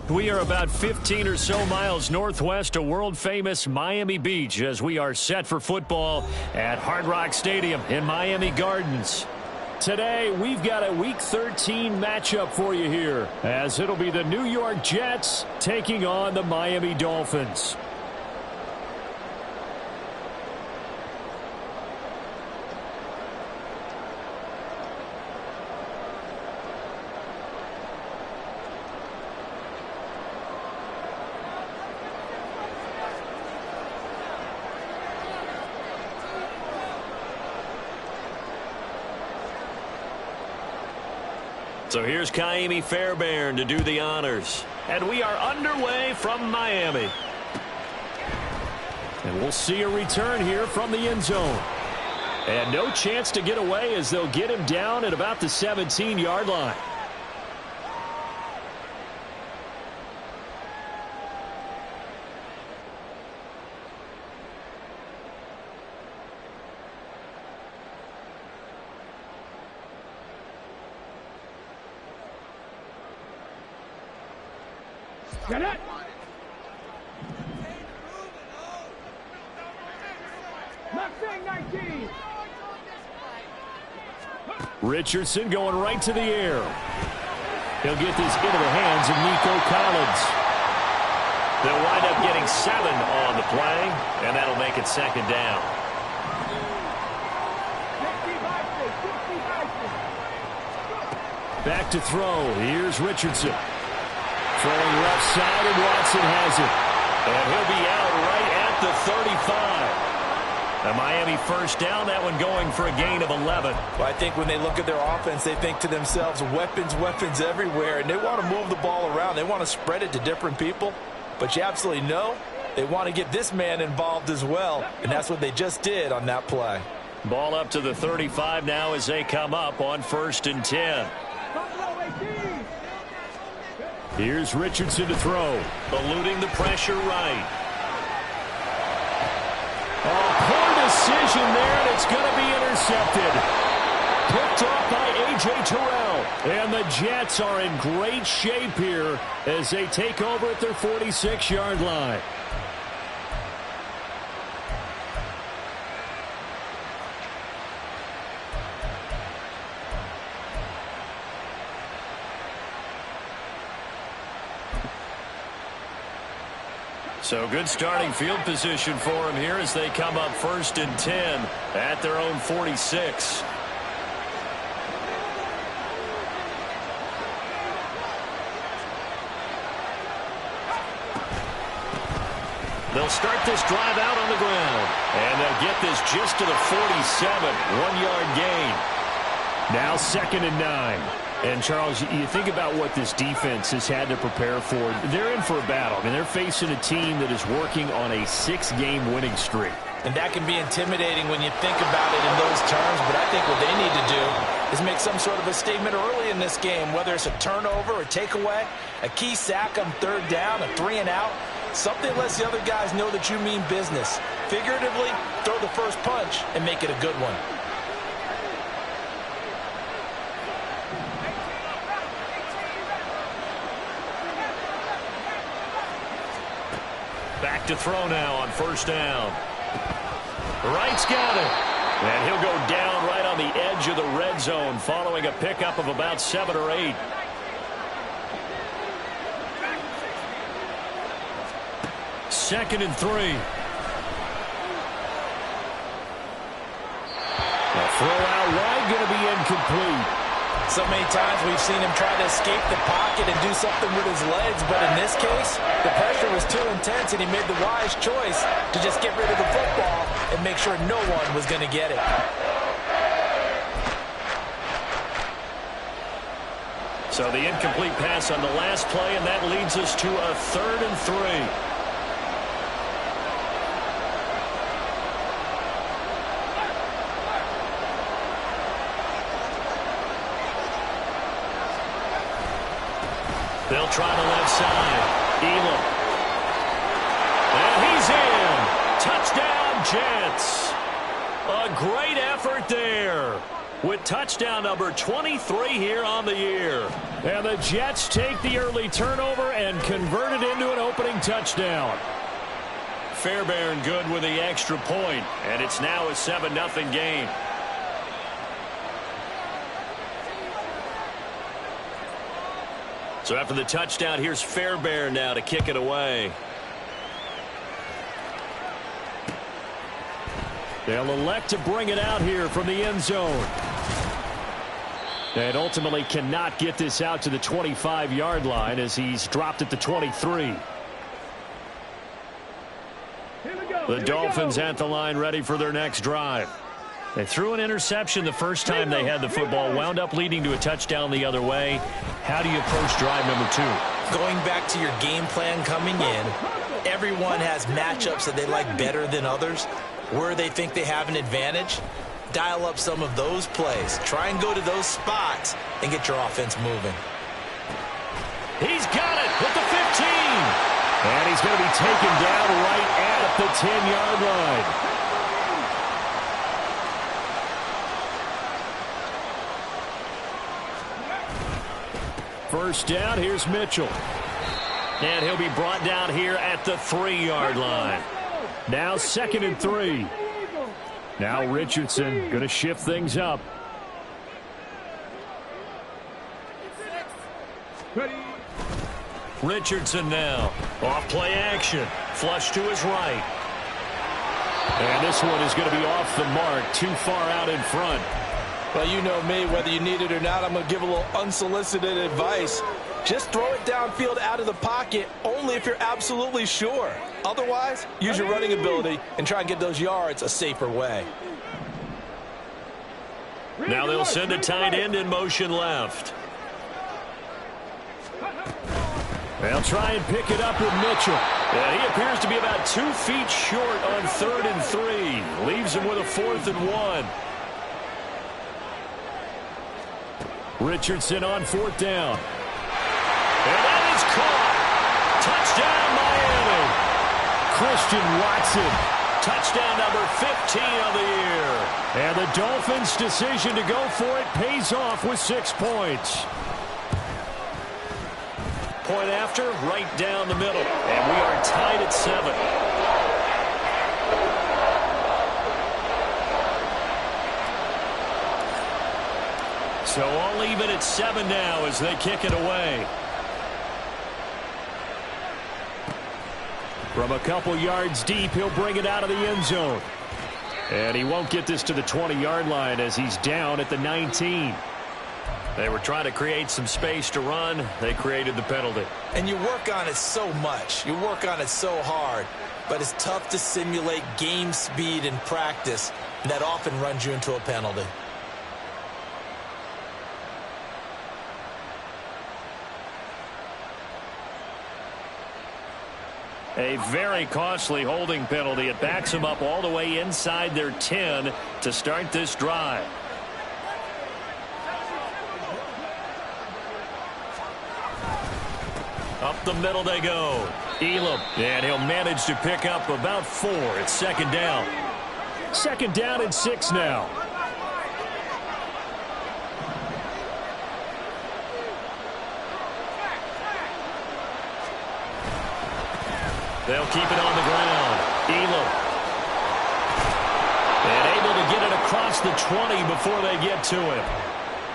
We are about 15 or so miles northwest of world-famous Miami Beach as we are set for football at Hard Rock Stadium in Miami Gardens. Today, we've got a Week 13 matchup for you here, as it'll be the New York Jets taking on the Miami Dolphins. So here's Ka'imi Fairbairn to do the honors. And we are underway from Miami. And we'll see a return here from the end zone. And no chance to get away as they'll get him down at about the 17-yard line. Get it! Mustang 19! Richardson going right to the air. He'll get this into the hands of Nico Collins. They'll wind up getting 7 on the play, and that'll make it second down. Back to throw. Here's Richardson. Throwing left side, and Watson has it. And he'll be out right at the 35. A Miami first down, that one going for a gain of 11. Well, I think when they look at their offense, they think to themselves, weapons, weapons everywhere, and they want to move the ball around. They want to spread it to different people. But you absolutely know they want to get this man involved as well, and that's what they just did on that play. Ball up to the 35 now as they come up on 1st and 10. Here's Richardson to throw. Eluding the pressure right. Oh, poor decision there, and it's going to be intercepted. picked off by A.J. Terrell. And the Jets are in great shape here as they take over at their 46-yard line. So good starting field position for them here as they come up 1st and 10 at their own 46. They'll start this drive out on the ground. And they'll get this just to the 47. 1-yard gain. Now 2nd and 9. And, Charles, you think about what this defense has had to prepare for. They're in for a battle. I mean, they're facing a team that is working on a 6-game winning streak. And that can be intimidating when you think about it in those terms. But I think what they need to do is make some sort of a statement early in this game, whether it's a turnover or takeaway, a key sack on 3rd down, a 3-and-out. Something lets the other guys know that you mean business. Figuratively, throw the first punch and make it a good one. Back to throw now on 1st down. Wright's got it. And he'll go down right on the edge of the red zone following a pickup of about 7 or 8. Second and 3. The throw out wide going to be incomplete. So many times we've seen him try to escape the pocket and do something with his legs, but in this case, the pressure was too intense and he made the wise choice to just get rid of the football and make sure no one was going to get it. So the incomplete pass on the last play, and that leads us to a 3rd and 3. They'll try the left side. Elam. And he's in. Touchdown, Jets. A great effort there with touchdown number 23 here on the year. And the Jets take the early turnover and convert it into an opening touchdown. Fairbairn good with the extra point, and it's now a 7-0 game. So after the touchdown, here's Fairbairn now to kick it away. They'll elect to bring it out here from the end zone. And ultimately cannot get this out to the 25-yard line as he's dropped at the 23. The Dolphins at the line ready for their next drive. They threw an interception the first time they had the football, wound up leading to a touchdown the other way. How do you approach drive number 2? Going back to your game plan coming in, everyone has matchups that they like better than others. Where they think they have an advantage, dial up some of those plays. Try and go to those spots and get your offense moving. He's got it with the 15. And he's going to be taken down right at the 10-yard line. First down, here's Mitchell. And he'll be brought down here at the 3-yard line. Now 2nd and 3. Now Richardson going to shift things up. Richardson now. Off play action. Flush to his right. And this one is going to be off the mark. Too far out in front. Well, you know me, whether you need it or not, I'm going to give a little unsolicited advice. Just throw it downfield out of the pocket only if you're absolutely sure. Otherwise, use your running ability and try and get those yards a safer way. Now they'll send a tight end in motion left. They'll try and pick it up with Mitchell. And he appears to be about 2 feet short on 3rd and 3. Leaves him with a 4th and 1. Richardson on 4th down. And that is caught. Touchdown, Miami. Christian Watson Touchdown number 15 of the year. And the Dolphins' decision to go for it pays off with 6 points. Point after, right down the middle. And we are tied at 7. So all even at 7 now as they kick it away. From a couple yards deep, he'll bring it out of the end zone. And he won't get this to the 20-yard line as he's down at the 19. They were trying to create some space to run. They created the penalty. And you work on it so much. You work on it so hard. But it's tough to simulate game speed in practice. That often runs you into a penalty. A very costly holding penalty. It backs them up all the way inside their 10 to start this drive. Up the middle they go. Elam. And he'll manage to pick up about 4. It's second down. Second down and 6 now. They'll keep it on the ground. Elam. And able to get it across the 20 before they get to him.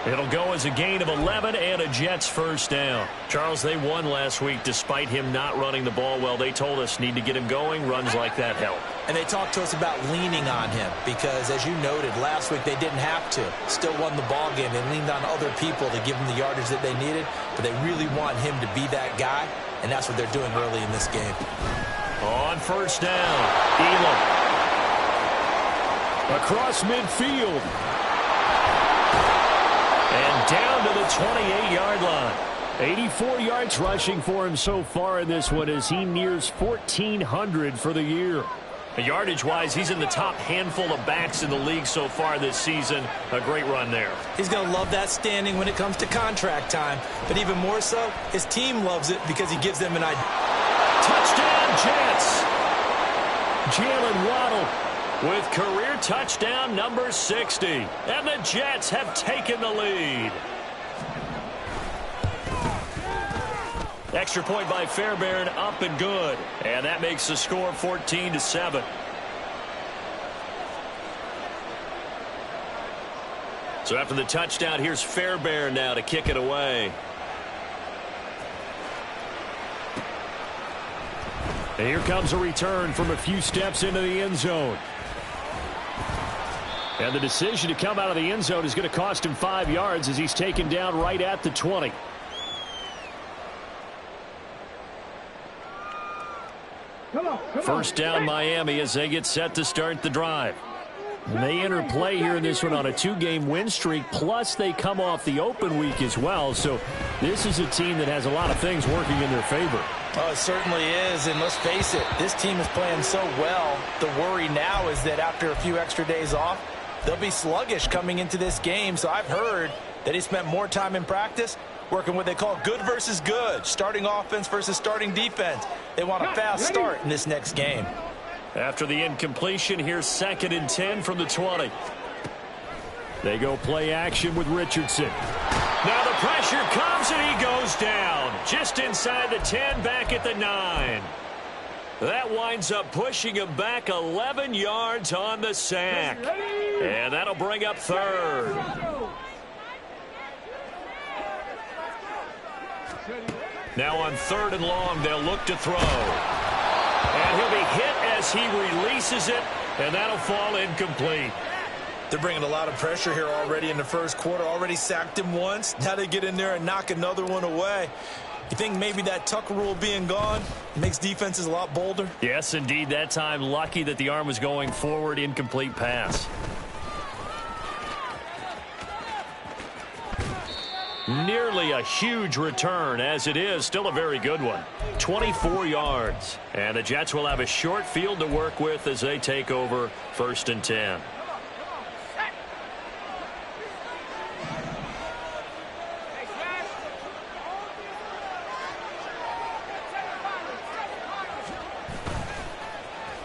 It'll go as a gain of 11 and a Jets first down. Charles, they won last week despite him not running the ball well. They told us need to get him going. Runs like that help. And they talked to us about leaning on him because, as you noted, last week they didn't have to. Still won the ball game. They leaned on other people to give them the yardage that they needed, but they really want him to be that guy, and that's what they're doing early in this game. On first down, Elam. Across midfield. And down to the 28-yard line. 84 yards rushing for him so far in this one as he nears 1,400 for the year. Yardage-wise, he's in the top handful of backs in the league so far this season. A great run there. He's going to love that standing when it comes to contract time. But even more so, his team loves it because he gives them an idea. Touchdown, Jets! Jalen Waddle with career touchdown number 60. And the Jets have taken the lead. Extra point by Fairbairn, up and good. And that makes the score 14-7. So after the touchdown, here's Fairbairn now to kick it away. And here comes a return from a few steps into the end zone. And the decision to come out of the end zone is going to cost him 5 yards as he's taken down right at the 20. First down Miami as they get set to start the drive. And they enter play here in this one on a 2-game win streak, plus they come off the open week as well. So this is a team that has a lot of things working in their favor. Oh, it certainly is, and let's face it, this team is playing so well. The worry now is that after a few extra days off, they'll be sluggish coming into this game. So I've heard that he spent more time in practice working what they call good versus good, starting offense versus starting defense. They want a fast start in this next game. After the incompletion, here's 2nd and 10 from the 20. They go play action with Richardson. Now the pressure comes and he goes down. Just inside the 10, back at the 9. That winds up pushing him back 11 yards on the sack. And that'll bring up 3rd. Now on 3rd and long, they'll look to throw. And he'll be hit as he releases it, and that'll fall incomplete. They're bringing a lot of pressure here already in the first quarter. Already sacked him once. Now they get in there and knock another one away. You think maybe that Tucker rule being gone makes defenses a lot bolder? Yes, indeed. That time, lucky that the arm was going forward. Incomplete pass. Nearly a huge return, as it is still a very good one. 24 yards. And the Jets will have a short field to work with as they take over 1st and 10.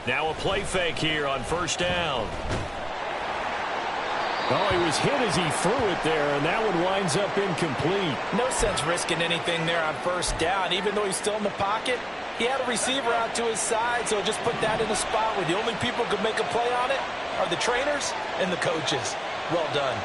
Now a play fake here on first down. Oh, he was hit as he threw it there, and that one winds up incomplete. No sense risking anything there on first down. Even though he's still in the pocket, he had a receiver out to his side, so just put that in a spot where the only people who could make a play on it are the trainers and the coaches. Well done.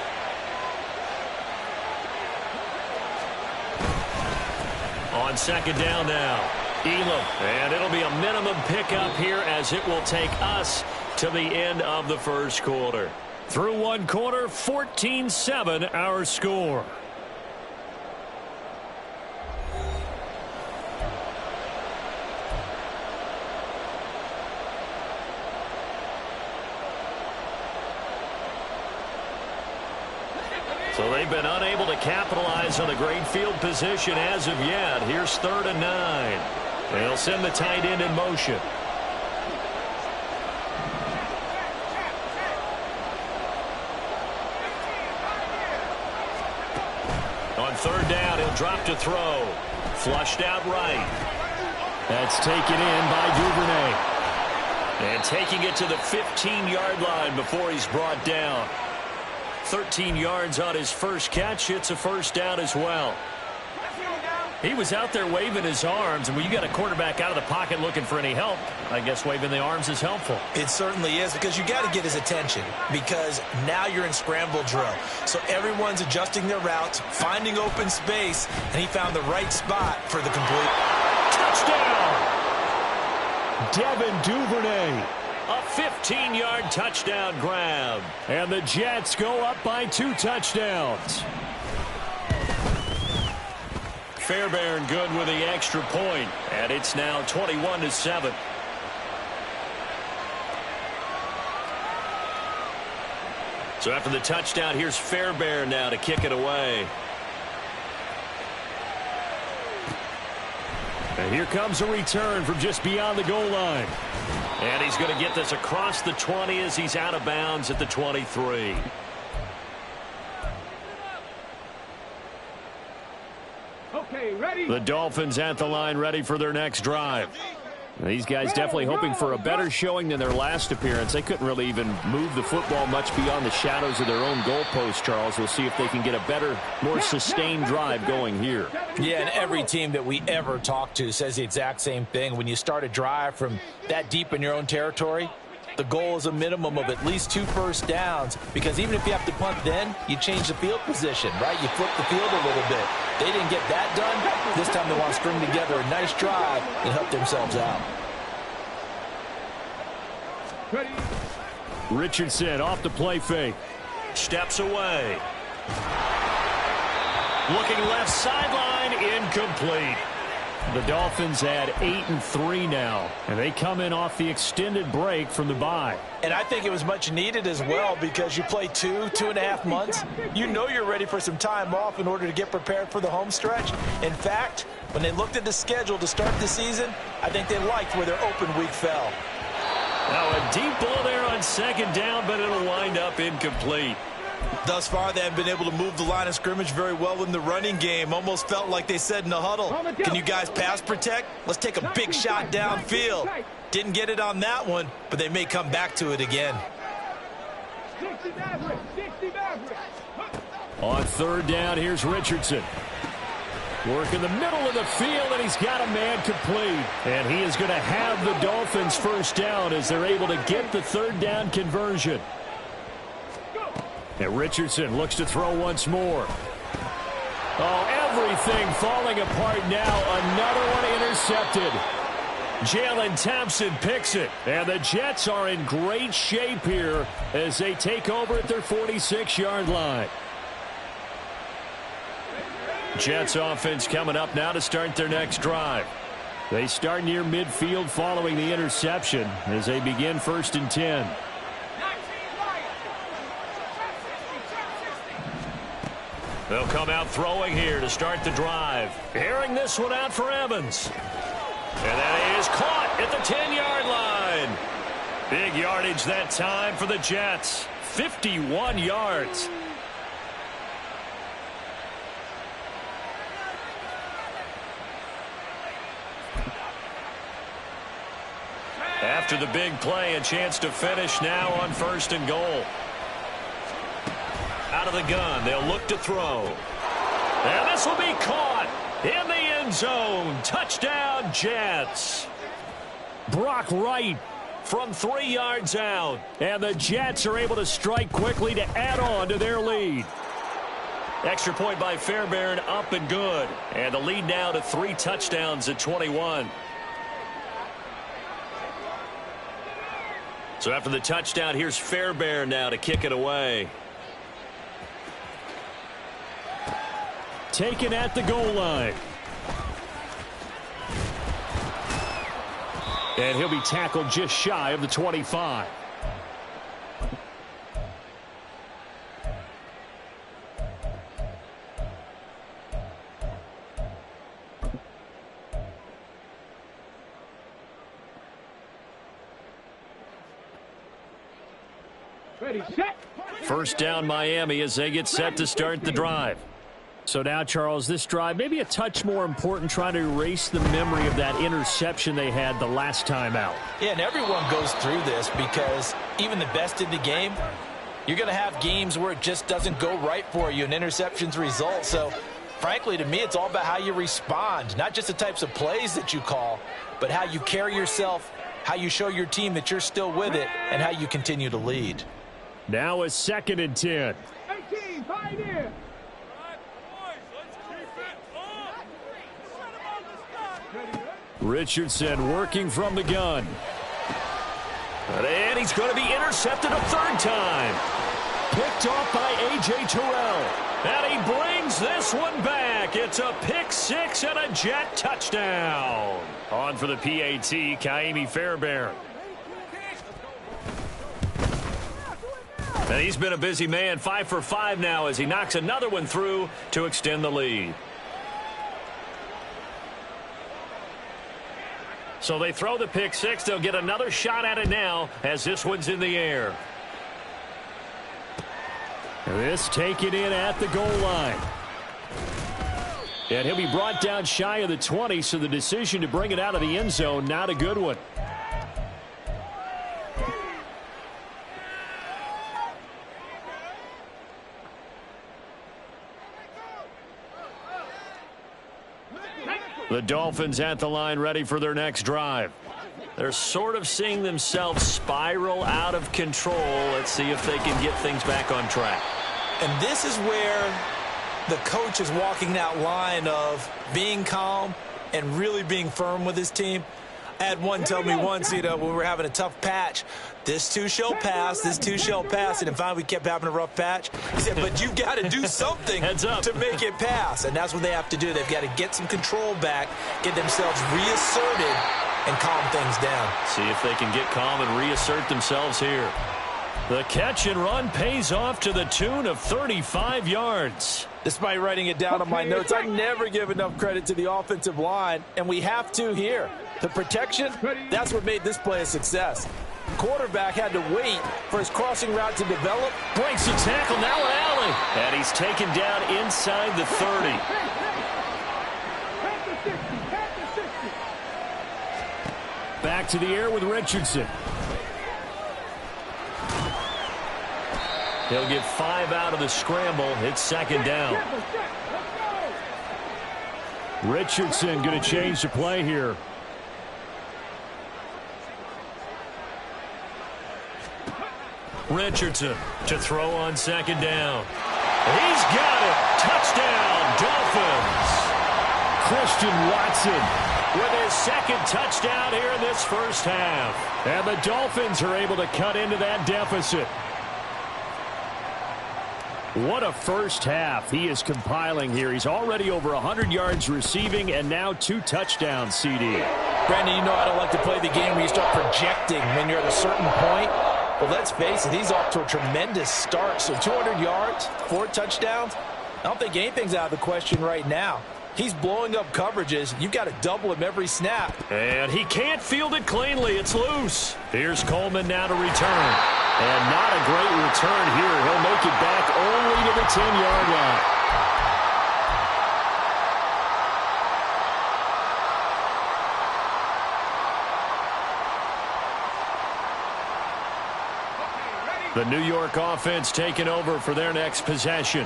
On second down now, Elam. And it'll be a minimum pickup here as it will take us to the end of the first quarter. Through one quarter, 14-7 our score. So they've been unable to capitalize on the great field position as of yet. Here's 3rd and 9. They'll send the tight end in motion. On 3rd down, he'll drop to throw. Flushed out right. That's taken in by Duvernay. And taking it to the 15-yard line before he's brought down. 13 yards on his first catch. It's a first down as well. He was out there waving his arms, and when you got a quarterback out of the pocket looking for any help, I guess waving the arms is helpful. It certainly is, because you got to get his attention, because now you're in scramble drill. So everyone's adjusting their routes, finding open space, and he found the right spot for the complete. Touchdown! Devin Duvernay. A 15-yard touchdown grab. And the Jets go up by 2 touchdowns. Fairbairn good with the extra point, and it's now 21-7. So after the touchdown, here's Fairbairn now to kick it away. And here comes a return from just beyond the goal line. And he's going to get this across the 20 as he's out of bounds at the 23. Okay, ready? The Dolphins at the line ready for their next drive. These guys definitely hoping for a better showing than their last appearance. They couldn't really even move the football much beyond the shadows of their own goalpost, Charles. We'll see if they can get a better, more sustained drive going here. Yeah, and every team that we ever talk to says the exact same thing. When you start a drive from that deep in your own territory, the goal is a minimum of at least 2 first downs, because even if you have to punt then, you change the field position, right? You flip the field a little bit. They didn't get that done. This time they want to string together a nice drive and help themselves out. Ready? Richardson off the play fake. Steps away. Looking left sideline, incomplete. The Dolphins at 8-3 now, and they come in off the extended break from the bye. And I think it was much needed as well, because you play 2.5 months. You know you're ready for some time off in order to get prepared for the home stretch. In fact, when they looked at the schedule to start the season, I think they liked where their open week fell. Now a deep ball there on second down, but it'll wind up incomplete. Thus far, they haven't been able to move the line of scrimmage very well in the running game. Almost felt like they said in the huddle, can you guys pass protect? Let's take a big shot downfield. Didn't get it on that one, but they may come back to it again. 60 Maverick, 60 Maverick. On third down, here's Richardson. Work in the middle of the field, and he's got a man complete. And he is going to have the Dolphins first down as they're able to get the third down conversion. And Richardson looks to throw once more. Oh, everything falling apart now. Another one intercepted. Jalen Thompson picks it. And the Jets are in great shape here as they take over at their 46-yard line. Jets offense coming up now to start their next drive. They start near midfield following the interception as they begin 1st and 10. They'll come out throwing here to start the drive. Airing this one out for Evans. And that is caught at the 10-yard line. Big yardage that time for the Jets. 51 yards. After the big play, a chance to finish now on 1st and goal. Out of the gun, they'll look to throw. And this will be caught in the end zone. Touchdown, Jets. Brock Wright from 3 yards out. And the Jets are able to strike quickly to add on to their lead. Extra point by Fairbairn, up and good. And the lead now to 3 touchdowns at 21. So after the touchdown, here's Fairbairn now to kick it away. Taken at the goal line. And he'll be tackled just shy of the 25. Ready, set. First down, Miami, as they get set to start the drive. So now, Charles, this drive maybe a touch more important, trying to erase the memory of that interception they had the last time out. Yeah, and everyone goes through this because even the best in the game, you're going to have games where it just doesn't go right for you and interceptions result. So, frankly, to me, it's all about how you respond, not just the types of plays that you call, but how you carry yourself, how you show your team that you're still with it, and how you continue to lead. Now a 2nd and 10. 18, Pioneer. Richardson working from the gun. And he's going to be intercepted a 3rd time. Picked off by A.J. Terrell. And he brings this one back. It's a pick 6 and a Jet touchdown. On for the PAT, Kaimi Fairbairn. And he's been a busy man, 5 for 5 now as he knocks another one through to extend the lead. So they throw the pick 6. They'll get another shot at it now as this one's in the air. This taken in at the goal line. And he'll be brought down shy of the 20, so the decision to bring it out of the end zone, not a good one. The Dolphins at the line ready for their next drive. They're sort of seeing themselves spiral out of control. Let's see if they can get things back on track. And this is where the coach is walking that line of being calm and really being firm with his team. I had one tell me once, when we were having a tough patch, this too shall pass, this too shall pass. And finally we kept having a rough patch. He said, but you've got to do something to make it pass. And that's what they have to do. They've got to get some control back, get themselves reasserted, and calm things down. See if they can get calm and reassert themselves here. The catch and run pays off to the tune of 35 yards. Despite writing it down on my notes, I never give enough credit to the offensive line, and we have to here. The protection, that's what made this play a success. Quarterback had to wait for his crossing route to develop. Breaks the tackle, now an alley. And he's taken down inside the 30. Back to the air with Richardson. He'll get 5 out of the scramble. It's 2nd down. Richardson going to change the play here. Richardson to throw on 2nd down. He's got it. Touchdown, Dolphins. Christian Watson with his 2nd touchdown here in this first half. And the Dolphins are able to cut into that deficit. What a first half he is compiling here. He's already over 100 yards receiving and now 2 touchdowns, CD. Brandon, you know I don't like to play the game where you start projecting when you're at a certain point. Well, let's face it, he's off to a tremendous start. So 200 yards, 4 touchdowns. I don't think anything's out of the question right now. He's blowing up coverages. You've got to double him every snap. And he can't field it cleanly. It's loose. Here's Coleman now to return. And not a great return here. He'll make it back only to the 10-yard line. The New York offense taking over for their next possession.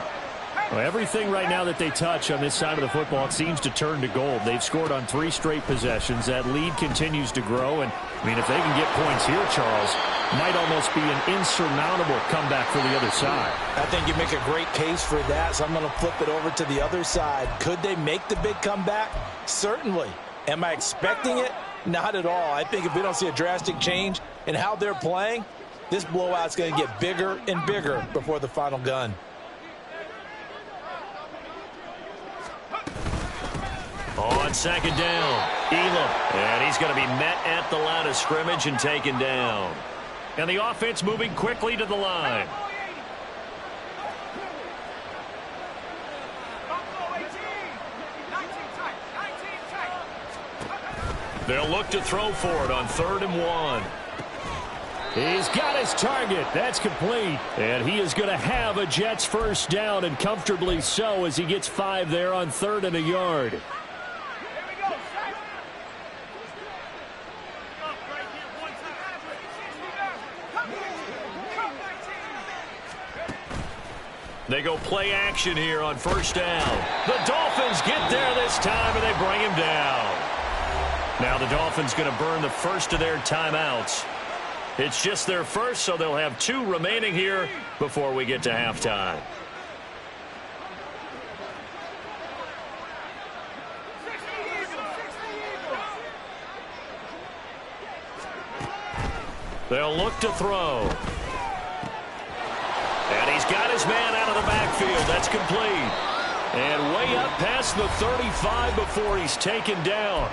Well, everything right now that they touch on this side of the football, it seems to turn to gold. They've scored on 3 straight possessions. That lead continues to grow. And, I mean, if they can get points here, Charles, might almost be an insurmountable comeback for the other side. I think you make a great case for that, so I'm going to flip it over to the other side. Could they make the big comeback? Certainly. Am I expecting it? Not at all. I think if we don't see a drastic change in how they're playing, this blowout's going to get bigger and bigger before the final gun. On second down, Elam. And he's going to be met at the line of scrimmage and taken down. And the offense moving quickly to the line. They'll look to throw for it on 3rd and 1. He's got his target. That's complete. And he is going to have a Jets first down, and comfortably so, as he gets 5 there on 3rd and a yard. They go play action here on first down. The Dolphins get there this time, and they bring him down. Now the Dolphins going to burn the first of their timeouts. It's just their first, so they'll have 2 remaining here before we get to halftime. They'll look to throw. And he's got his man out of the backfield. That's complete. And way up past the 35 before he's taken down.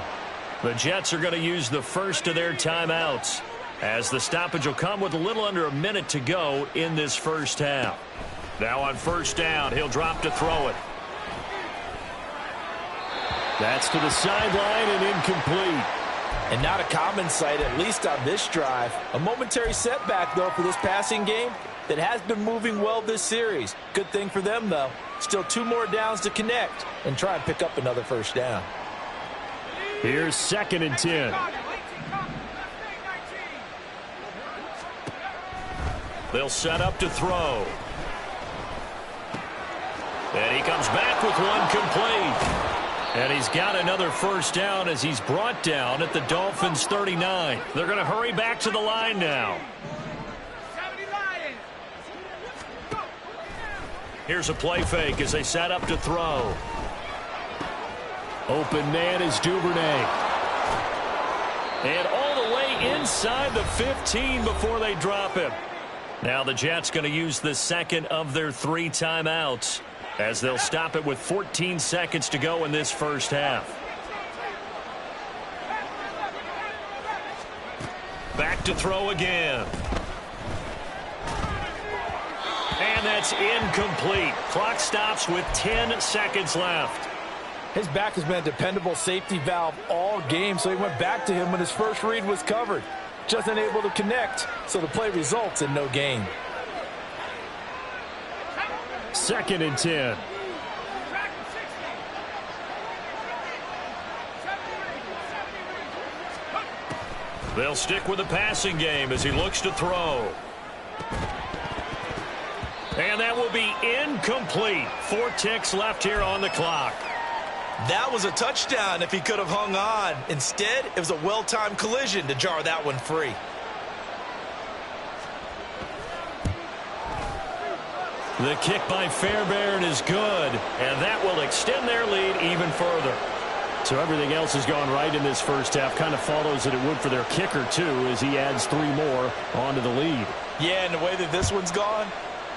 The Jets are going to use the first of their timeouts, as the stoppage will come with a little under a minute to go in this first half. Now on first down, he'll drop to throw it. That's to the sideline and incomplete. And not a common sight, at least on this drive. A momentary setback, though, for this passing game that has been moving well this series. Good thing for them, though. Still 2 more downs to connect and try and pick up another first down. Here's 2nd and 10. They'll set up to throw. And he comes back with one complete. And he's got another first down as he's brought down at the Dolphins' 39. They're going to hurry back to the line now. Here's a play fake as they set up to throw. Open man is Duvernay. And all the way inside the 15 before they drop him. Now the Jets going to use the second of their 3 timeouts, as they'll stop it with 14 seconds to go in this first half. Back to throw again. And that's incomplete. Clock stops with 10 seconds left. His back has been a dependable safety valve all game, so he went back to him when his first read was covered. Just unable to connect, so the play results in no gain. 2nd and 10. They'll stick with the passing game as he looks to throw. And that will be incomplete. 4 ticks left here on the clock. That was a touchdown if he could have hung on. Instead, it was a well-timed collision to jar that one free. The kick by Fairbairn is good, and that will extend their lead even further. So everything else has gone right in this first half. Kind of follows that it would for their kicker, too, as he adds 3 more onto the lead. Yeah, and the way that this one's gone,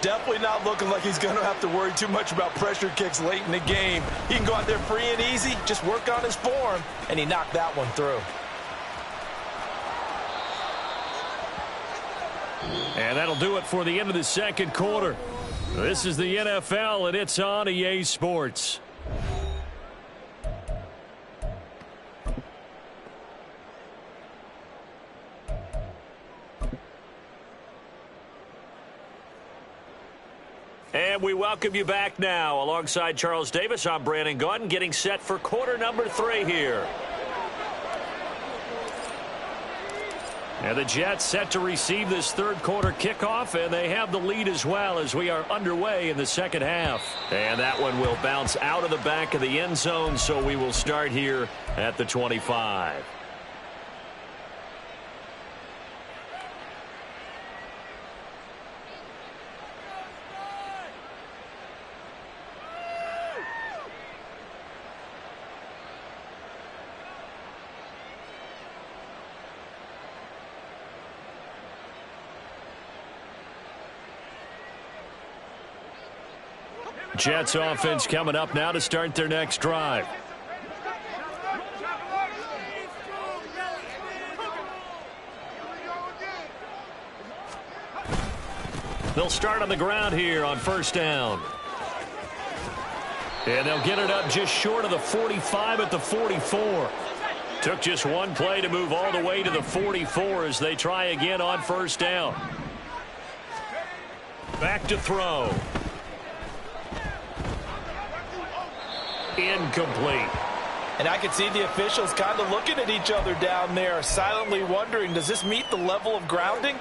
definitely not looking like he's going to have to worry too much about pressure kicks late in the game. He can go out there free and easy, just work on his form, and he knocked that one through. And that'll do it for the end of the second quarter. This is the NFL, and it's on EA Sports. And we welcome you back now. Alongside Charles Davis, I'm Brandon Gaudin, getting set for quarter number 3 here. And the Jets set to receive this third quarter kickoff, and they have the lead as well as we are underway in the second half. And that one will bounce out of the back of the end zone, so we will start here at the 25. Jets offense coming up now to start their next drive. They'll start on the ground here on first down. And they'll get it up just short of the 45 at the 44. Took just one play to move all the way to the 44 as they try again on first down. Back to throw. Incomplete. And I can see the officials kind of looking at each other down there, silently wondering, does this meet the level of grounding?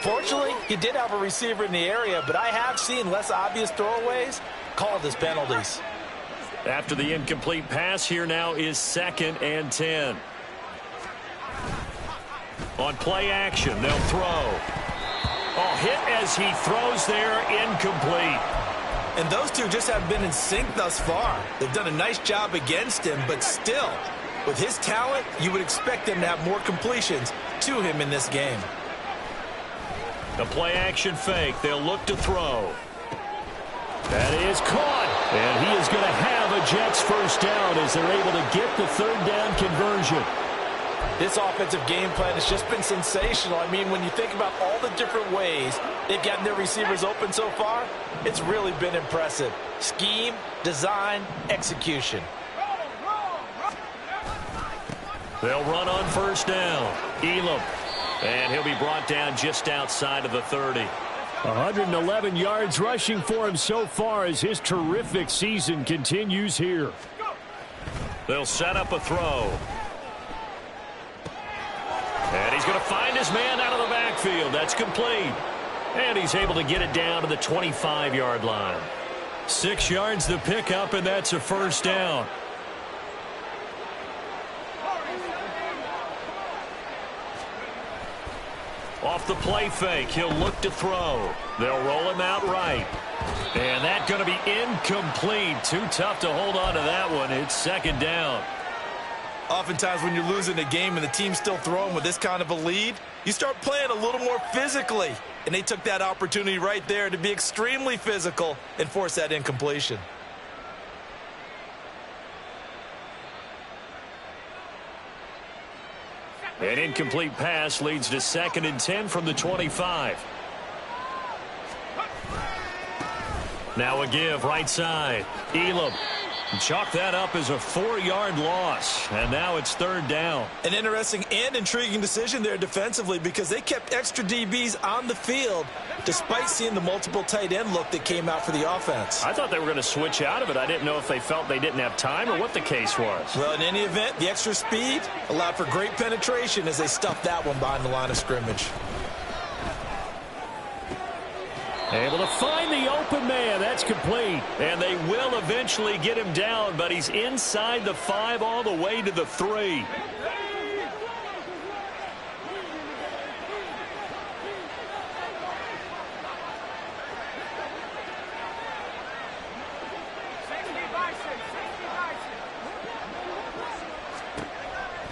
Fortunately, he did have a receiver in the area, but I have seen less obvious throwaways called as penalties. After the incomplete pass, here now is 2nd and 10. On play action, they'll throw. Oh, hit as he throws there, incomplete. And those two just haven't been in sync thus far. They've done a nice job against him, but still, with his talent, you would expect them to have more completions to him in this game. The play action fake. They'll look to throw. That is caught. And he is going to have a Jets first down as they're able to get the third down conversion. This offensive game plan has just been sensational. I mean, when you think about all the different ways they've gotten their receivers open so far, it's really been impressive. Scheme, design, execution. They'll run on first down. Elam. And he'll be brought down just outside of the 30. 111 yards rushing for him so far as his terrific season continues here. They'll set up a throw. And he's going to find his man out of the backfield. That's complete. And he's able to get it down to the 25-yard line. 6 yards to pick up, and that's a first down. Off the play fake, he'll look to throw. They'll roll him out right. And that's going to be incomplete. Too tough to hold on to that one. It's 2nd down. Oftentimes when you're losing a game and the team's still throwing with this kind of a lead, you start playing a little more physically. And they took that opportunity right there to be extremely physical and force that incompletion. An incomplete pass leads to 2nd and 10 from the 25. Now a give right side. Elam. Chalk that up as a 4-yard loss. And now it's 3rd down. An interesting and intriguing decision there defensively because they kept extra DBs on the field despite seeing the multiple tight end look that came out for the offense. I thought they were going to switch out of it. I didn't know if they felt they didn't have time or what the case was. Well, in any event, the extra speed allowed for great penetration as they stuffed that one behind the line of scrimmage. Able to find the open man. That's complete. And they will eventually get him down, but he's inside the 5 all the way to the 3.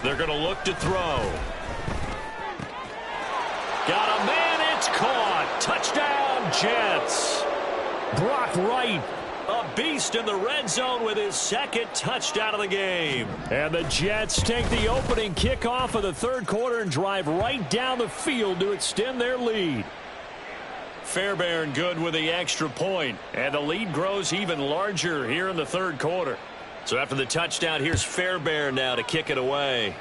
They're going to look to throw. Got a man. It's caught. Touchdown, Jets. Brock Wright, a beast in the red zone with his 2nd touchdown of the game. And the Jets take the opening kickoff of the 3rd quarter and drive right down the field to extend their lead. Fairbairn good with the extra point, and the lead grows even larger here in the 3rd quarter. So after the touchdown, here's Fairbairn now to kick it away.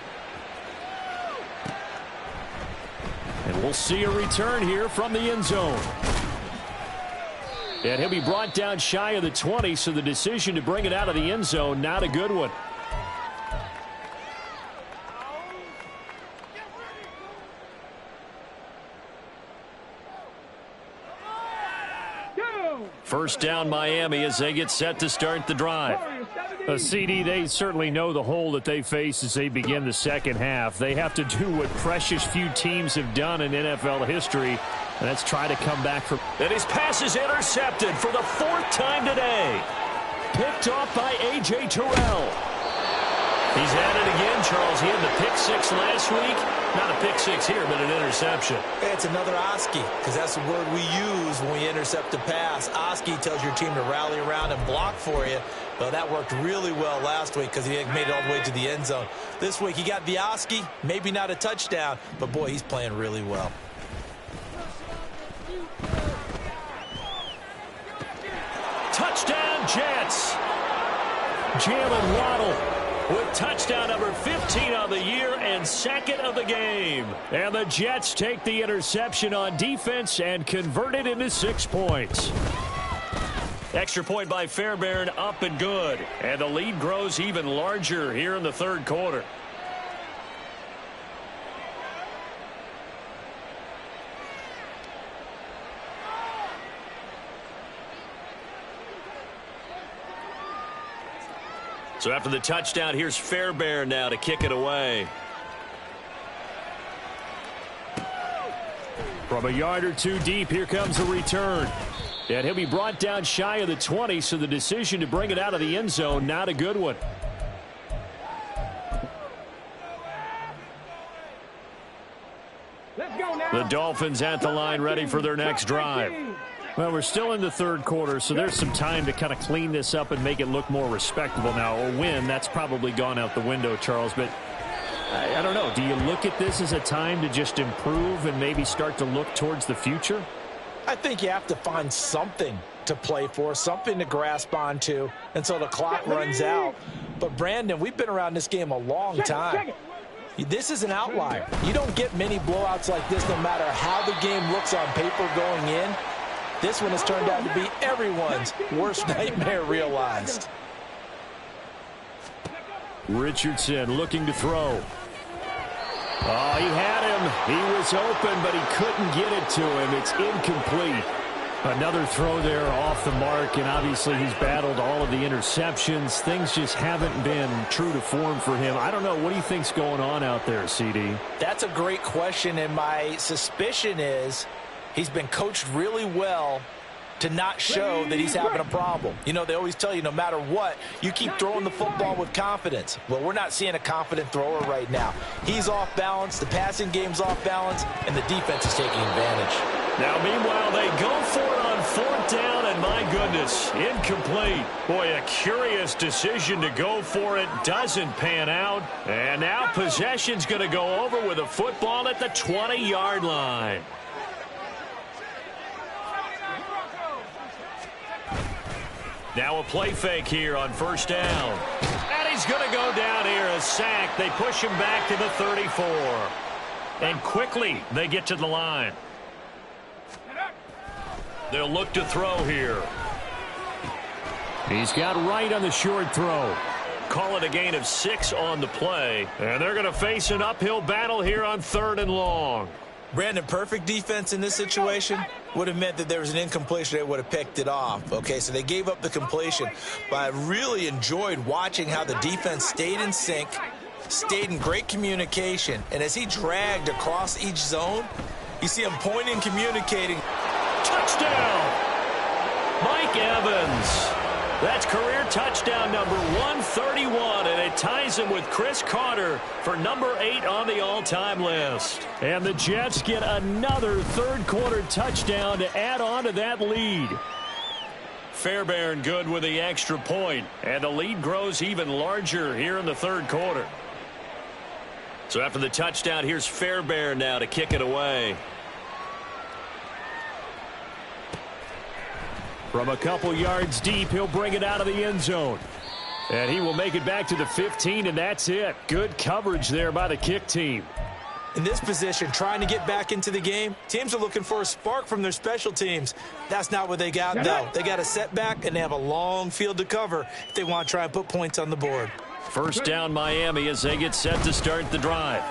And we'll see a return here from the end zone. And he'll be brought down shy of the 20, so the decision to bring it out of the end zone, not a good one. go. First down Miami as they get set to start the drive. CD, they certainly know the hole that they face as they begin the second half. They have to do what precious few teams have done in NFL history, and that's try to come back from. And his pass is intercepted for the fourth time today. Picked off by A.J. Terrell. He's at it again, Charles. He had the pick six last week. Not a pick six here, but an interception. Hey, it's another Oski, because that's the word we use when we intercept a pass. Oski tells your team to rally around and block for you. Well, that worked really well last week because he made it all the way to the end zone. This week he got the Oski, maybe not a touchdown, but boy, he's playing really well. Touchdown, Jets. Jalen Waddle with touchdown number 15 on the year and second of the game. And the Jets take the interception on defense and convert it into 6 points. Extra point by Fairbairn, up and good. And the lead grows even larger here in the third quarter. So after the touchdown, here's Fairbairn now to kick it away. From a yard or two deep, here comes a return. And he'll be brought down shy of the 20, so the decision to bring it out of the end zone, not a good one. Let's go now. The Dolphins at the line ready for their next drive. Well, we're still in the third quarter, so there's some time to kind of clean this up and make it look more respectable now. A win, that's probably gone out the window, Charles, but I don't know. Do you look at this as a time to just improve and maybe start to look towards the future? I think you have to find something to play for, something to grasp onto until the clock runs out. But, Brandon, we've been around this game a long time. This is an outlier. You don't get many blowouts like this no matter how the game looks on paper going in. This one has turned out to be everyone's worst nightmare realized. Richardson looking to throw. Oh, he had him. He was open, but he couldn't get it to him. It's incomplete. Another throw there off the mark, and obviously he's battled all of the interceptions. Things just haven't been true to form for him. I don't know. What do you think's going on out there, CD? That's a great question, and my suspicion is he's been coached really well to not show that he's having a problem. You know, they always tell you no matter what, you keep throwing the football with confidence. Well, we're not seeing a confident thrower right now. He's off balance, the passing game's off balance, and the defense is taking advantage. Now, meanwhile, they go for it on fourth down, and my goodness, incomplete. Boy, a curious decision to go for it. Doesn't pan out. And now possession's going to go over with a football at the 20-yard line. Now a play fake here on first down. And he's going to go down here, a sack. They push him back to the 34. And quickly they get to the line. They'll look to throw here. He's got right on the short throw. Call it a gain of 6 on the play. And they're going to face an uphill battle here on 3rd and long. Brandon, perfect defense in this situation would have meant that there was an incompletion. They would have picked it off. Okay, so they gave up the completion. But I really enjoyed watching how the defense stayed in sync, stayed in great communication. And as he dragged across each zone, you see him pointing, communicating. Touchdown! Mike Evans. That's career touchdown number 131, and it ties him with Chris Carter for number 8 on the all-time list. And the Jets get another third-quarter touchdown to add on to that lead. Fairbairn good with the extra point, and the lead grows even larger here in the third quarter. So after the touchdown, here's Fairbairn now to kick it away. From a couple yards deep, he'll bring it out of the end zone. And he will make it back to the 15, and that's it. Good coverage there by the kick team. In this position, trying to get back into the game, teams are looking for a spark from their special teams. That's not what they got, though. They got a setback, and they have a long field to cover if they want to try and put points on the board. First down, Miami, as they get set to start the drive.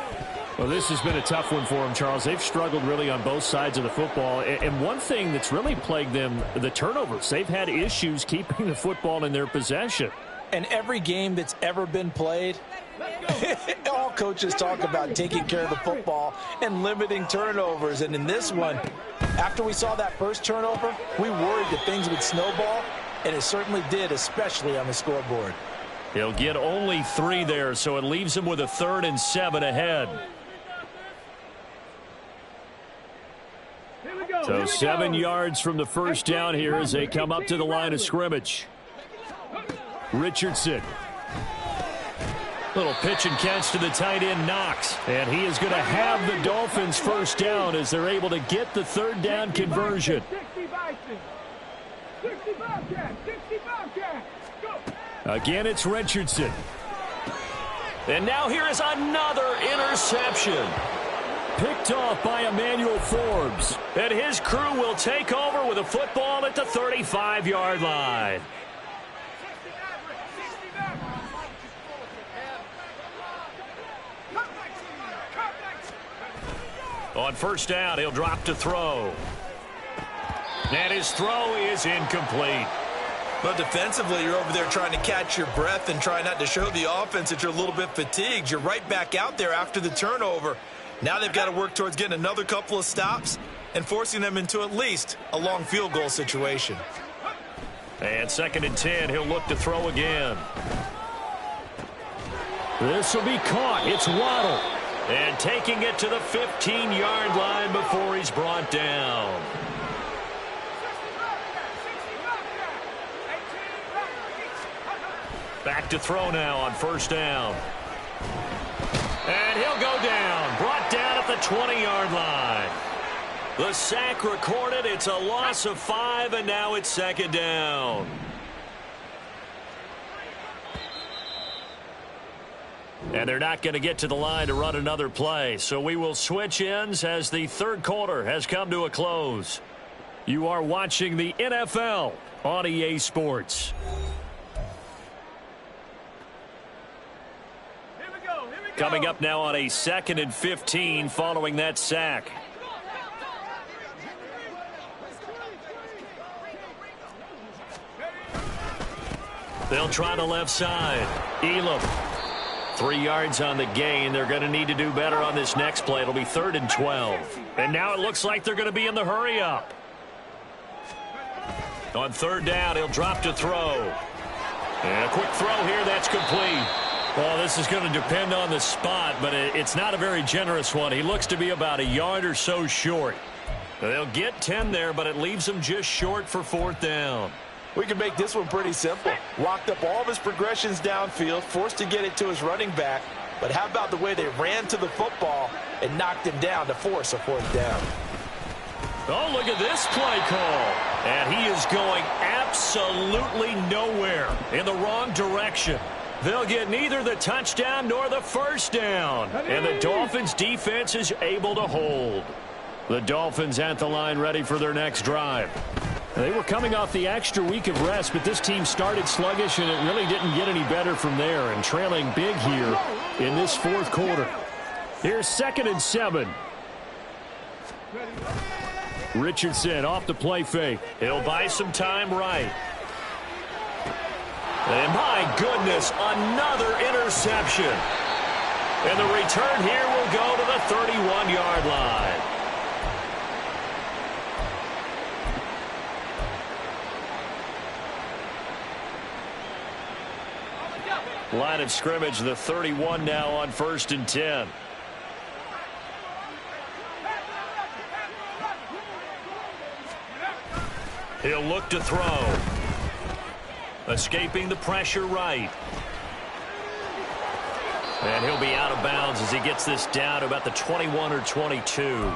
Well, this has been a tough one for them, Charles. They've struggled really on both sides of the football. And one thing that's really plagued them, the turnovers. They've had issues keeping the football in their possession. And every game that's ever been played, all coaches talk about taking care of the football and limiting turnovers. And in this one, after we saw that first turnover, we worried that things would snowball, and it certainly did, especially on the scoreboard. He'll get only 3 there, so it leaves him with a 3rd and 7 ahead. So 7 yards from the first down here as they come up to the line of scrimmage. Richardson. Little pitch and catch to the tight end, Knox. And he is going to have the Dolphins first down as they're able to get the 3rd down conversion. Again, it's Richardson. And now here is another interception. Picked off by Emmanuel Forbes. And his crew will take over with a football at the 35-yard line. On first down, he'll drop to throw. And his throw is incomplete. But defensively, you're over there trying to catch your breath and try not to show the offense that you're a little bit fatigued. You're right back out there after the turnover. Now they've got to work towards getting another couple of stops and forcing them into at least a long field goal situation. And 2nd and 10, he'll look to throw again. This will be caught. It's Waddle. And taking it to the 15-yard line before he's brought down. Back to throw now on first down. And he'll go down. Brought down at the 20-yard line. The sack recorded. It's a loss of 5, and now it's 2nd down. And they're not going to get to the line to run another play. So we will switch ends as the 3rd quarter has come to a close. You are watching the NFL on EA Sports. Coming up now on a 2nd and 15 following that sack. They'll try the left side. Elam. 3 yards on the gain. They're going to need to do better on this next play. It'll be 3rd and 12. And now it looks like they're going to be in the hurry up. On 3rd down, he'll drop to throw. And a quick throw here. That's complete. Well, this is going to depend on the spot, but it's not a very generous one. He looks to be about a yard or so short. They'll get 10 there, but it leaves him just short for 4th down. We can make this one pretty simple. Walked up all of his progressions downfield, forced to get it to his running back. But how about the way they ran to the football and knocked him down to force a 4th down? Oh, look at this play call. And he is going absolutely nowhere, in the wrong direction. They'll get neither the touchdown nor the first down. And the Dolphins defense is able to hold. The Dolphins at the line ready for their next drive. They were coming off the extra week of rest, but this team started sluggish, and it really didn't get any better from there, and trailing big here in this 4th quarter. Here's 2nd and 7. Richardson off the play fake. He'll buy some time right. And my goodness, another interception. And the return here will go to the 31-yard line. Line of scrimmage, the 31 now on 1st and 10. He'll look to throw. Escaping the pressure right. And he'll be out of bounds as he gets this down to about the 21 or 22.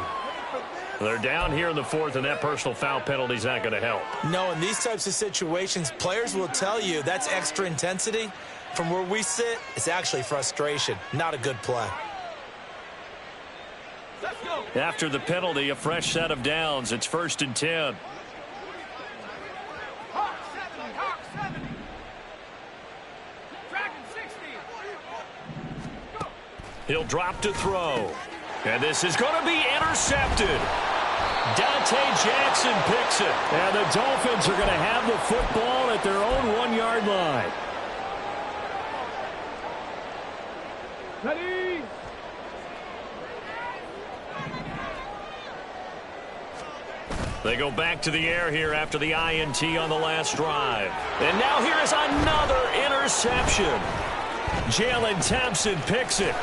They're down here in the 4th, and that personal foul penalty is not going to help. No, in these types of situations, players will tell you that's extra intensity. From where we sit, it's actually frustration, not a good play. After the penalty, a fresh set of downs. It's 1st and 10. He'll drop to throw. And this is going to be intercepted. Dante Jackson picks it. And the Dolphins are going to have the football at their own 1-yard line. Ready? They go back to the air here after the INT on the last drive. And now here is another interception. Jalen Thompson picks it.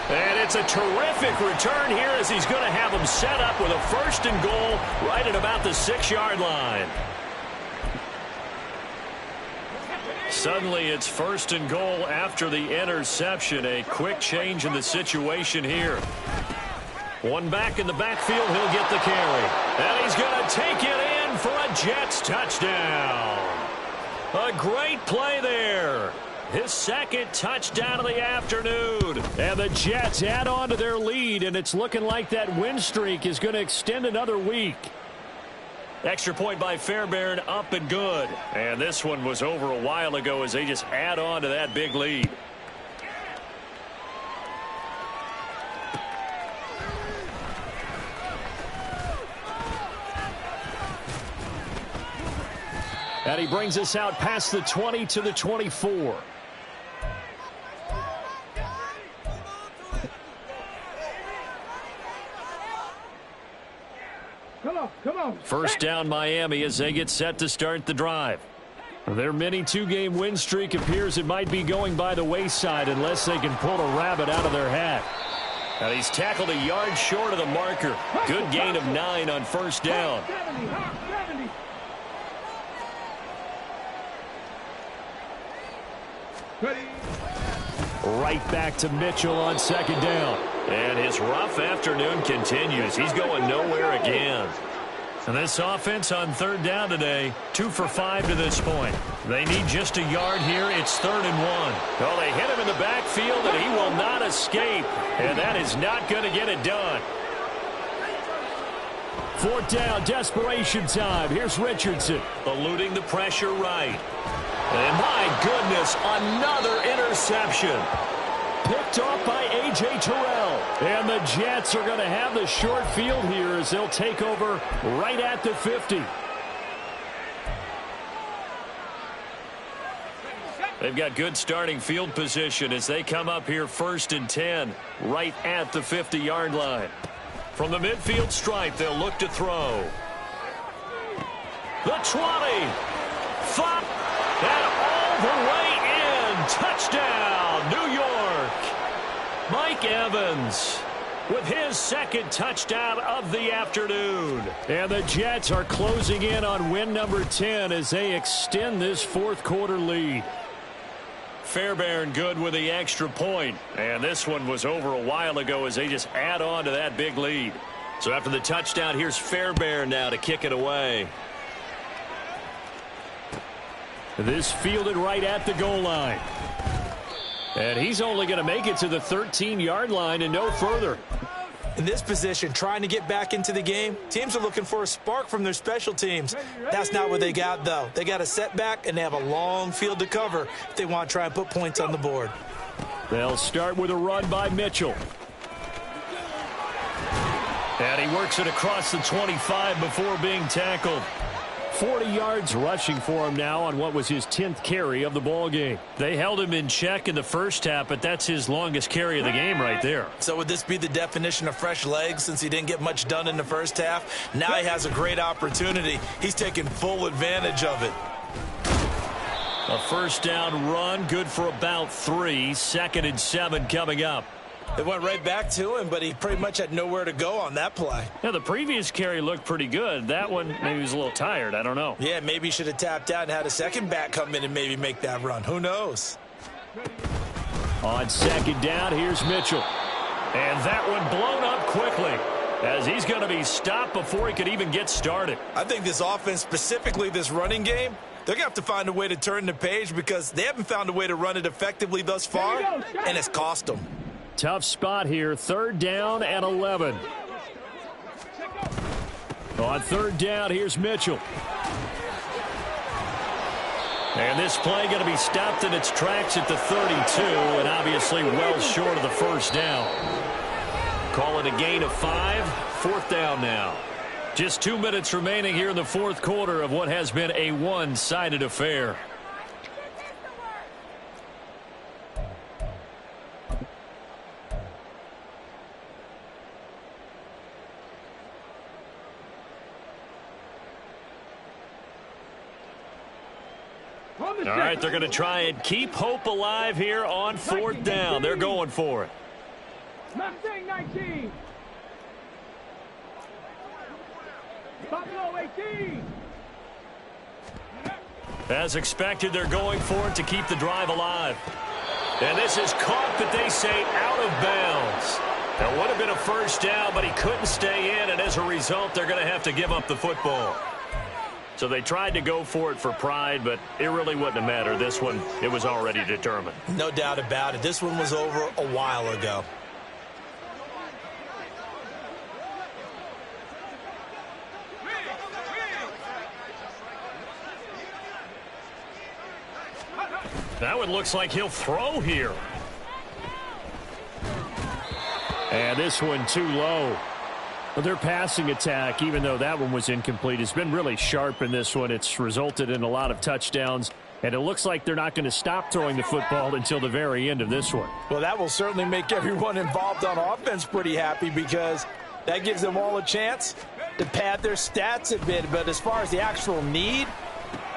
And it's a terrific return here as he's going to have them set up with a 1st and goal right at about the 6-yard line. Suddenly it's 1st and goal after the interception. A quick change in the situation here. One back in the backfield, he'll get the carry. And he's going to take it in for a Jets touchdown. A great play there. His 2nd touchdown of the afternoon. And the Jets add on to their lead, and it's looking like that win streak is going to extend another week. Extra point by Fairbairn, up and good. And this one was over a while ago as they just add on to that big lead. And he brings us out past the 20 to the 24. Come on. First down Miami as they get set to start the drive. Their mini 2-game win streak appears it might be going by the wayside unless they can pull a rabbit out of their hat. And he's tackled a yard short of the marker. Good gain of 9 on 1st down. 70. Ready? Right back to Mitchell on 2nd down. And his rough afternoon continues. He's going nowhere again. And this offense on 3rd down today, 2 for 5 to this point. They need just a yard here. It's 3rd and 1. Well, they hit him in the backfield, and he will not escape. And that is not going to get it done. 4th down, desperation time. Here's Richardson. Eluding the pressure right. And my goodness, another interception. Picked off by A.J. Terrell. And the Jets are going to have the short field here as they'll take over right at the 50. They've got good starting field position as they come up here 1st and 10, right at the 50-yard line. From the midfield stripe, they'll look to throw. The 20. 5. And all the way in. Touchdown, New York. Mike Evans with his 2nd touchdown of the afternoon. And the Jets are closing in on win number 10 as they extend this 4th quarter lead. Fairbairn good with the extra point. And this one was over a while ago as they just add on to that big lead. So after the touchdown, here's Fairbairn now to kick it away. This fielded right at the goal line. And he's only going to make it to the 13-yard line and no further. In this position, trying to get back into the game, teams are looking for a spark from their special teams. That's not what they got, though. They got a setback, and they have a long field to cover if they want to try and put points on the board. They'll start with a run by Mitchell. And he works it across the 25 before being tackled. 40 yards rushing for him now on what was his 10th carry of the ball game. They held him in check in the first half, but that's his longest carry of the game right there. So would this be the definition of fresh legs since he didn't get much done in the first half? Now he has a great opportunity. He's taking full advantage of it. A 1st down run, good for about 3. 2nd and 7 coming up. They went right back to him, but he pretty much had nowhere to go on that play. Yeah, the previous carry looked pretty good. That one, maybe he was a little tired. I don't know. Yeah, maybe he should have tapped out and had a second back come in and maybe make that run. Who knows? On 2nd down, here's Mitchell. And that one blown up quickly as he's going to be stopped before he could even get started. I think this offense, specifically this running game, they're going to have to find a way to turn the page because they haven't found a way to run it effectively thus far, and it's cost them. Tough spot here, 3rd down and 11. On 3rd down, here's Mitchell. And this play going to be stopped in its tracks at the 32, and obviously well short of the 1st down. Call it a gain of 5. 4th down now. Just 2 minutes remaining here in the 4th quarter of what has been a one-sided affair. All right, they're going to try and keep hope alive here on 4th down. They're going for it. Mustang 19. Buffalo 18. As expected, they're going for it to keep the drive alive. And this is caught, but they say out of bounds. That would have been a 1st down, but he couldn't stay in, and as a result, they're going to have to give up the football. So they tried to go for it for pride, but it really wouldn't have mattered. This one, it was already determined. No doubt about it. This one was over a while ago. That one looks like he'll throw here. And this one too low. Well, their passing attack, even though that one was incomplete, has been really sharp in this one. It's resulted in a lot of touchdowns, and it looks like they're not going to stop throwing the football until the very end of this one. Well, that will certainly make everyone involved on offense pretty happy because that gives them all a chance to pad their stats a bit. But as far as the actual need,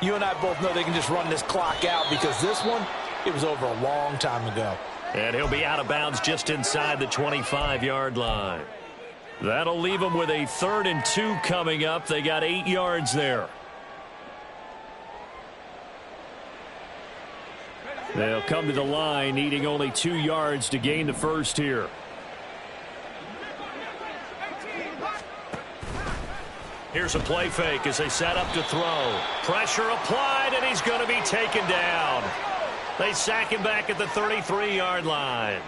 you and I both know they can just run this clock out because this one, it was over a long time ago. And he'll be out of bounds just inside the 25-yard line. That'll leave them with a 3rd and 2 coming up. They got 8 yards there. They'll come to the line needing only 2 yards to gain the 1st here. Here's a play fake as they set up to throw. Pressure applied, and he's going to be taken down. They sack him back at the 33-yard line.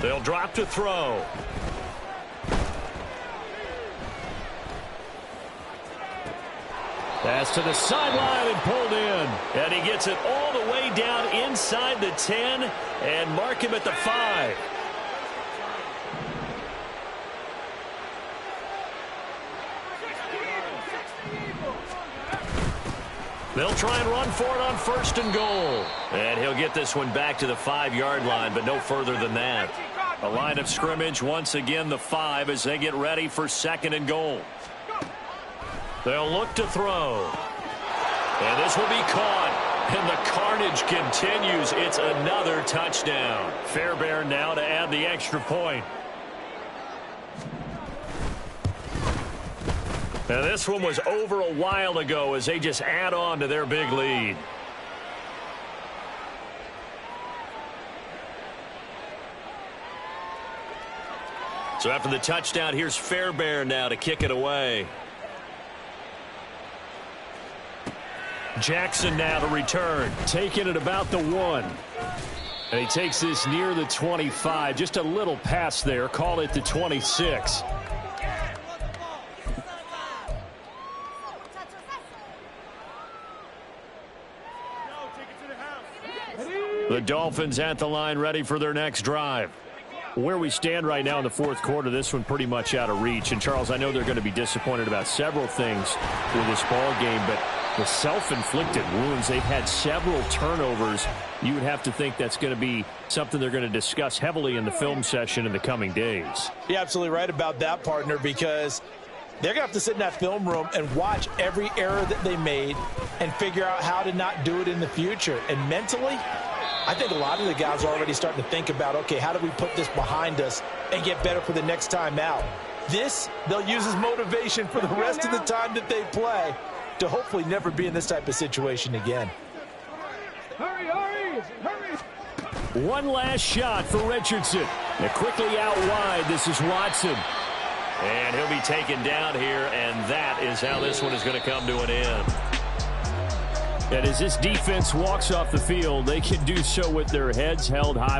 They'll drop to throw. Pass to the sideline and pulled in. And he gets it all the way down inside the 10 and mark him at the 5. They'll try and run for it on 1st and goal. And he'll get this one back to the 5-yard line, but no further than that. A line of scrimmage, once again the 5 as they get ready for 2nd and goal. They'll look to throw. And this will be caught. And the carnage continues. It's another touchdown. Fairbairn now to add the extra point. And this one was over a while ago as they just add on to their big lead. So after the touchdown, here's Fairbairn now to kick it away. Jackson now to return, taking it about the 1. And he takes this near the 25. Just a little pass there. Call it the 26. The Dolphins at the line ready for their next drive. Where we stand right now in the 4th quarter, this one pretty much out of reach. And, Charles, I know they're going to be disappointed about several things with this ball game, but the self-inflicted wounds, they've had several turnovers. You would have to think that's going to be something they're going to discuss heavily in the film session in the coming days. You're absolutely right about that, partner, because they're going to have to sit in that film room and watch every error that they made and figure out how to not do it in the future. And mentally, I think a lot of the guys are already starting to think about, okay, how do we put this behind us and get better for the next time out? This, they'll use as motivation for the rest of the time that they play to hopefully never be in this type of situation again. Hurry, hurry, hurry. One last shot for Richardson. They're quickly out wide. This is Watson. And he'll be taken down here, and that is how this one is going to come to an end. And as this defense walks off the field, they can do so with their heads held high.